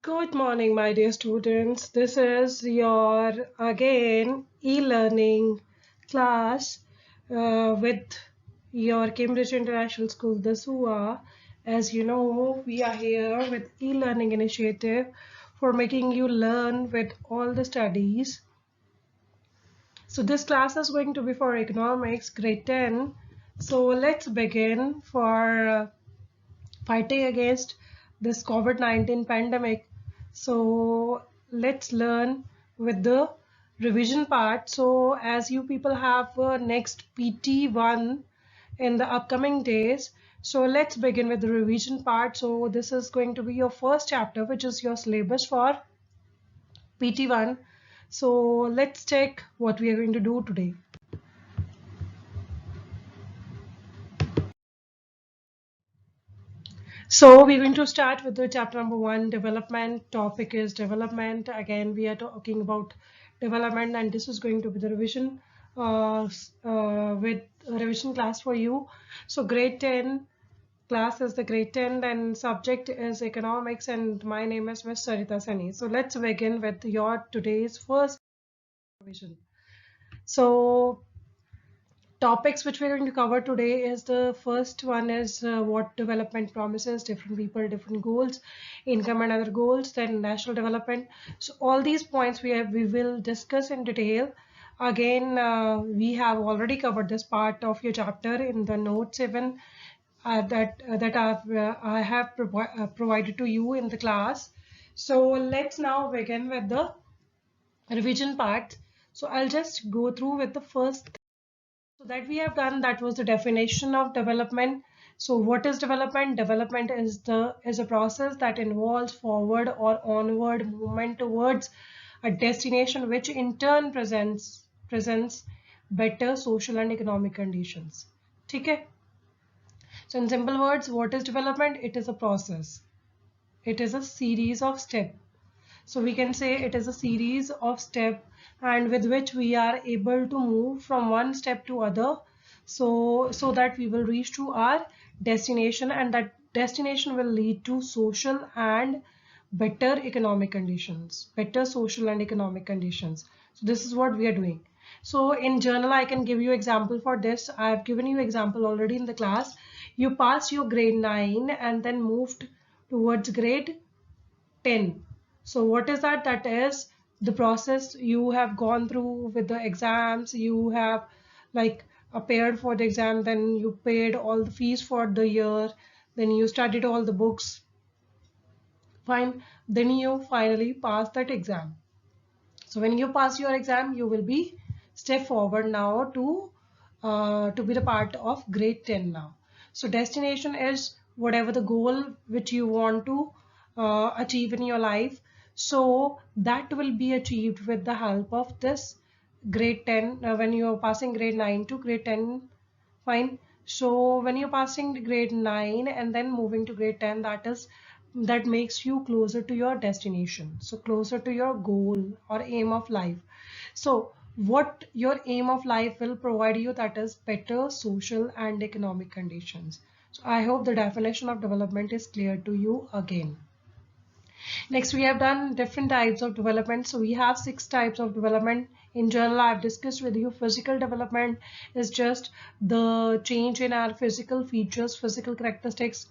Good morning, my dear students. This is your again e-learning class with your Cambridge International School, the SUA. As you know, we are here with e-learning initiative for making you learn with all the studies. So this class is going to be for economics, grade 10. So let's begin for fighting against this COVID-19 pandemic. So let's learn with the revision part. So as you people have next PT1 in the upcoming days, so let's begin with the revision part. So this is going to be your first chapter, which is your syllabus for PT1. So let's check what we are going to do today. So we're going to start with the chapter number 1, development. Topic is development. Again, we are talking about development, and this is going to be the revision with a revision class for you. So grade 10 class is the grade 10 and subject is economics, and my name is Miss Sarita Sani. So let's begin with your today's first revision. So topics which we're going to cover today is the first one is what development promises, different people, different goals, income and other goals, then national development. So all these points we will discuss in detail. Again, we have already covered this part of your chapter in the notes even that I have provided to you in the class. So let's now begin with the revision part. So I'll just go through with the first. So that we have done, that was the definition of development. So what is development? Development is a process that involves forward or onward movement towards a destination which in turn presents better social and economic conditions. Okay. So in simple words, what is development? It is a process. It is a series of steps. So we can say it is a series of steps and with which we are able to move from one step to other, so that we will reach to our destination, and that destination will lead to social and better economic conditions, better social and economic conditions. So this is what we are doing. So in journal, I can give you example for this. I have given you example already in the class. You passed your grade 9 and then moved towards grade 10. So what is that? That is the process you have gone through with the exams. You have like appeared for the exam, then you paid all the fees for the year, then you studied all the books. Fine. Then you finally pass that exam. So when you pass your exam, you will be step forward now to be the part of grade 10 now. So destination is whatever the goal which you want to achieve in your life. So that will be achieved with the help of this grade 10 when you are passing grade 9 to grade 10. Fine. So when you're passing grade 9 and then moving to grade 10, that makes you closer to your destination. So closer to your goal or aim of life. So what your aim of life will provide you, that is better social and economic conditions. So I hope the definition of development is clear to you again. Next, we have done different types of development. So we have 6 types of development. In general, I've discussed with you physical development is just the change in our physical features, physical characteristics.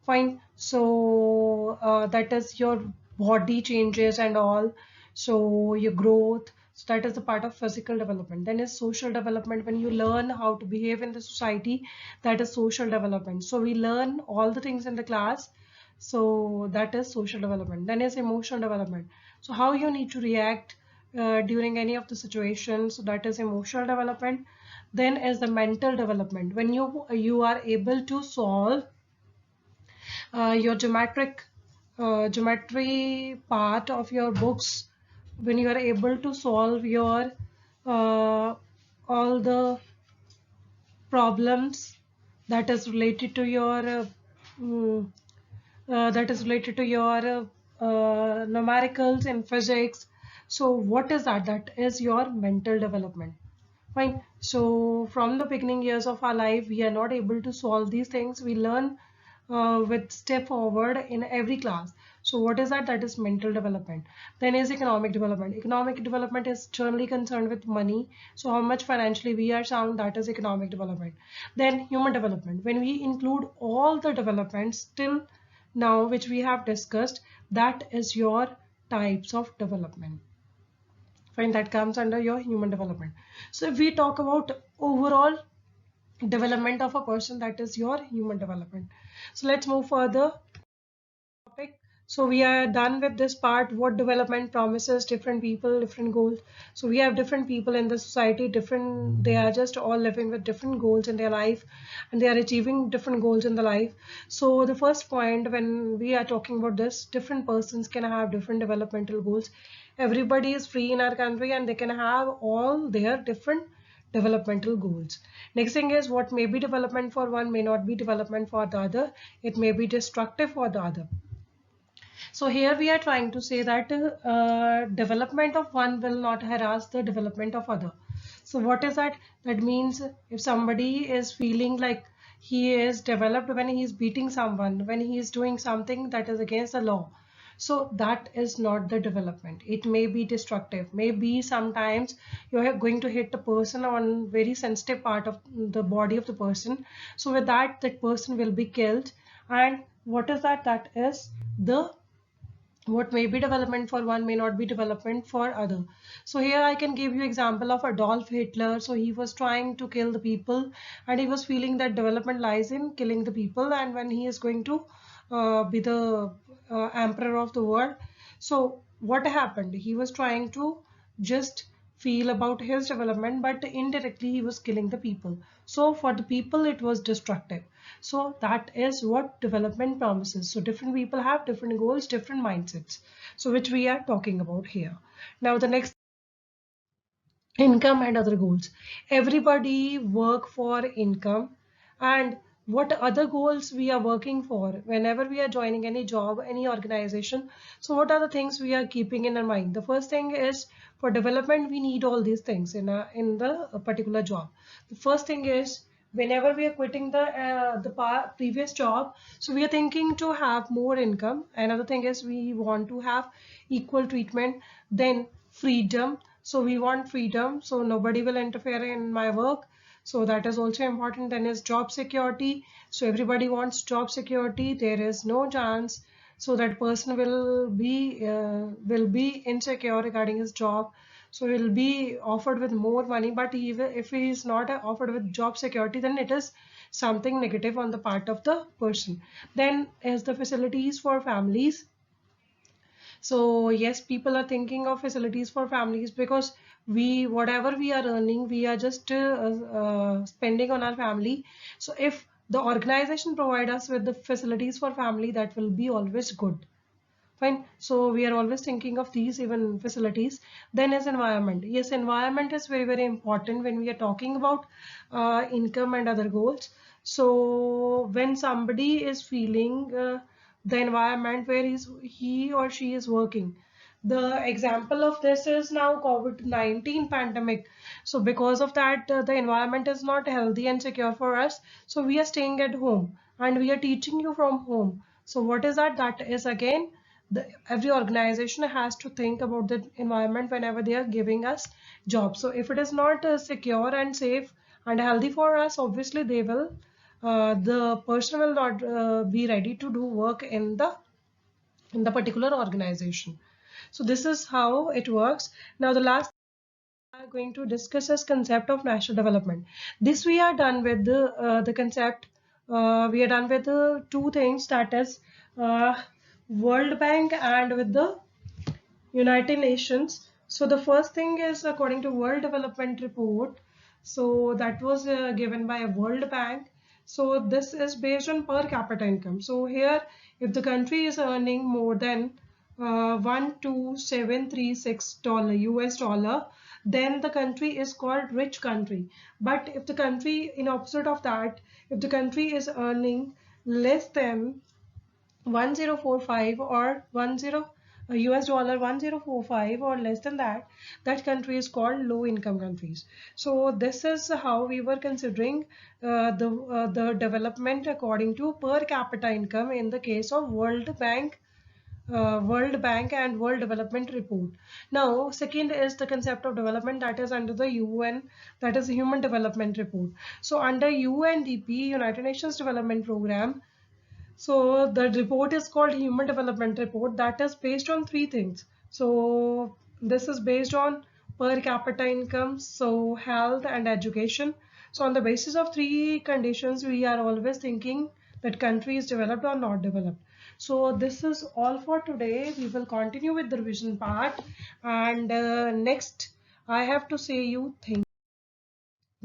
Fine. So that is your body changes and all. So your growth. So that is the part of physical development. Then is social development, when you learn how to behave in the society. That is social development. So we learn all the things in the class. So that is social development. Then is emotional development. So how you need to react during any of the situations. So that is emotional development. Then is the mental development. When you are able to solve your geometry part of your books, when you are able to solve your all the problems that is related to your mm, numericals in physics. So what is that? That is your mental development. Fine. So from the beginning years of our life, we are not able to solve these things. We learn with step forward in every class. So what is that? That is mental development. Then is economic development. Economic development is generally concerned with money. So how much financially we are sound, that is economic development. Then human development. When we include all the developments till now which we have discussed, that is your types of development. Fine, that comes under your human development. So if we talk about overall development of a person, that is your human development. So let's move further topic. So we are done with this part. What development promises different people, different goals. So we have different people in the society, different, they are just all living with different goals in their life, and they are achieving different goals in the life. So the first point, when we are talking about this, different persons can have different developmental goals. Everybody is free in our country and they can have all their different developmental goals. Next thing is, what may be development for one may not be development for the other. It may be destructive for the other. So here we are trying to say that development of one will not harass the development of other. So what is that? That means if somebody is feeling like he is developed when he is beating someone, when he is doing something that is against the law, so that is not the development. It may be destructive. Maybe sometimes you are going to hit the person on very sensitive part of the body of the person. So with that, that person will be killed. And what is that? That is the what may be development for one may not be development for other. So here I can give you example of Adolf Hitler. So he was trying to kill the people and he was feeling that development lies in killing the people, and when he is going to be the emperor of the world. So what happened? He was trying to just feel about his development, but indirectly he was killing the people. So for the people it was destructive. So that is what development promises. So different people have different goals, different mindsets, so which we are talking about here. Now the next, income and other goals. Everybody work for income, and what other goals we are working for whenever we are joining any job, any organization. So what are the things we are keeping in our mind? The first thing is, for development we need all these things in the particular job. The first thing is, whenever we are quitting the previous job, so we are thinking to have more income. Another thing is, we want to have equal treatment. Then freedom. So we want freedom, so nobody will interfere in my work. So that is also important. Then is job security. So everybody wants job security. There is no chance so that person will be insecure regarding his job. So he'll be offered with more money, but even if he is not offered with job security, then it is something negative on the part of the person. Then is the facilities for families. So yes, people are thinking of facilities for families, because we, whatever we are earning, we are just spending on our family. So if the organization provide us with the facilities for family, that will be always good. Fine. So we are always thinking of these even facilities. Then is environment. Yes, environment is very, very important when we are talking about income and other goals. So when somebody is feeling the environment where he or she is working. The example of this is now COVID-19 pandemic. So because of that, the environment is not healthy and secure for us. So we are staying at home and we are teaching you from home. So what is that? That is again, every organization has to think about the environment whenever they are giving us jobs. So if it is not secure and safe and healthy for us, obviously the person will not be ready to do work in the particular organization. So this is how it works. Now the last we are going to discuss is concept of national development. This we are done with the concept. We are done with the two things, that is uh, World Bank and with the United Nations. So the first thing is according to World Development Report. So that was given by a World Bank. So this is based on per capita income. So here, if the country is earning more than 12736 dollar US dollar, then the country is called rich country. But if the country, in opposite of that, if the country is earning less than 1045 or 10 US dollar 1045 or less than that, that country is called low income countries. So this is how we were considering the development according to per capita income in the case of World Bank World Bank and World Development Report. Now, second is the concept of development that is under the UN, that is the Human Development Report. So under UNDP, United Nations Development Program, so the report is called Human Development Report, that is based on three things. So this is based on per capita income, so health and education. So on the basis of three conditions, we are always thinking that country is developed or not developed. So this is all for today. We will continue with the revision part, and next I have to say you think.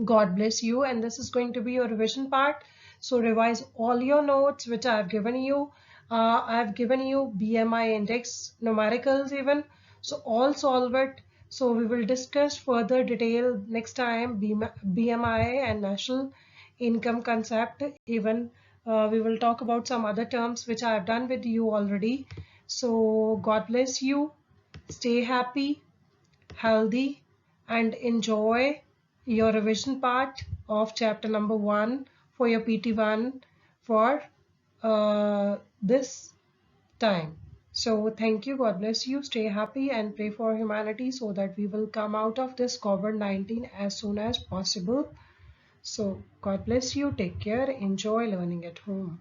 God bless you, and this is going to be your revision part. So revise all your notes which I have given you. I have given you BMI index, numericals even. So all solve it. So we will discuss further detail next time, BMI and national income concept. Even we will talk about some other terms which I have done with you already. So God bless you. Stay happy, healthy, and enjoy your revision part of chapter number 1 for your PT1 for this time. So thank you, God bless you, stay happy and pray for humanity so that we will come out of this COVID-19 as soon as possible. So God bless you, take care, enjoy learning at home.